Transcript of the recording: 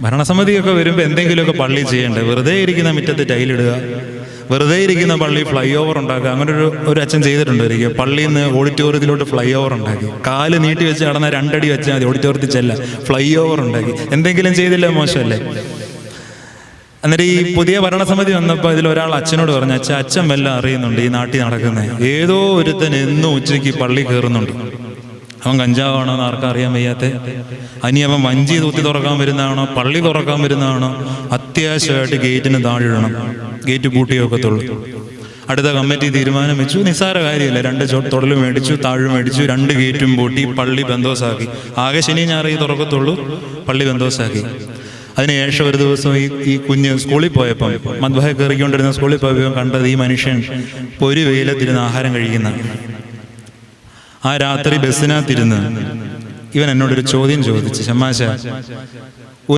ഭരണസമിതിയൊക്കെ വരുമ്പോൾ എന്തെങ്കിലുമൊക്കെ പള്ളി ചെയ്യണ്ടേ? വെറുതെ ഇരിക്കുന്ന മുറ്റത്ത് ടൈലിടുക, വെറുതെ ഇരിക്കുന്ന പള്ളി ഫ്ലൈ ഓവർ ഉണ്ടാക്കുക. അങ്ങനെ ഒരു അച്ഛൻ ചെയ്തിട്ടുണ്ട് ഒരിക്കൽ. പള്ളിയിൽ നിന്ന് ഓഡിറ്റോറിയത്തിലോട്ട് ഫ്ലൈ ഓവർ ഉണ്ടാക്കി. കാല് നീട്ടി വെച്ച് നടന്ന 2 അടി വെച്ചാൽ മതി, ഓഡിറ്റോറിയത്തിൽ ചെല്ല. ഫ്ലൈ ഓവർ ഉണ്ടാക്കി. എന്തെങ്കിലും ചെയ്തില്ല, മോശമല്ലേ? എന്നിട്ട് ഈ പുതിയ ഭരണസമിതി വന്നപ്പോൾ ഇതിലൊരാൾ അച്ഛനോട് പറഞ്ഞു, അച്ഛൻ വല്ലതും അറിയുന്നുണ്ട് ഈ നാട്ടിൽ നടക്കുന്നത്? ഏതോ ഒരുത്തൻ എന്നും ഉച്ചയ്ക്ക് പള്ളി കയറുന്നുണ്ട്. അവൻ കഞ്ചാവാണോ എന്ന് ആർക്കും അറിയാൻ വയ്യാത്ത? അനി അവൻ വഞ്ചി തൂത്തി തുറക്കാൻ വരുന്നതാണോ, പള്ളി തുറക്കാൻ വരുന്നതാണോ? അത്യാവശ്യമായിട്ട് ഗേറ്റിന് താഴിടണം, ഗേറ്റ് പൂട്ടിയൊക്കത്തുള്ളൂ. അടുത്ത കമ്മിറ്റി തീരുമാനം വെച്ചു. നിസ്സാര കാര്യമില്ല, 2 തൊടലും മേടിച്ചു, താഴും മേടിച്ചു, 2 ഗേറ്റും പൂട്ടി പള്ളി ബന്ധോസാക്കി. ആകെ ശനി ഞായർ തുറക്കത്തുള്ളൂ, പള്ളി ബന്ധോസാക്കി. അതിനുശേഷം ഒരു ദിവസം ഈ കുഞ്ഞ് സ്കൂളിൽ പോയപ്പം, മദ്ബഹ കയറിക്കൊണ്ടിരുന്ന സ്കൂളിൽ പോയപ്പോൾ കണ്ടത് ഈ മനുഷ്യൻ ഒരു വെയിലത്തിരുന്ന് ആഹാരം കഴിക്കുന്ന. ആ രാത്രി ബസ്സിനകത്തിരുന്ന് ഇവൻ എന്നോടൊരു ചോദ്യം ചോദിച്ചു, ശമാശ,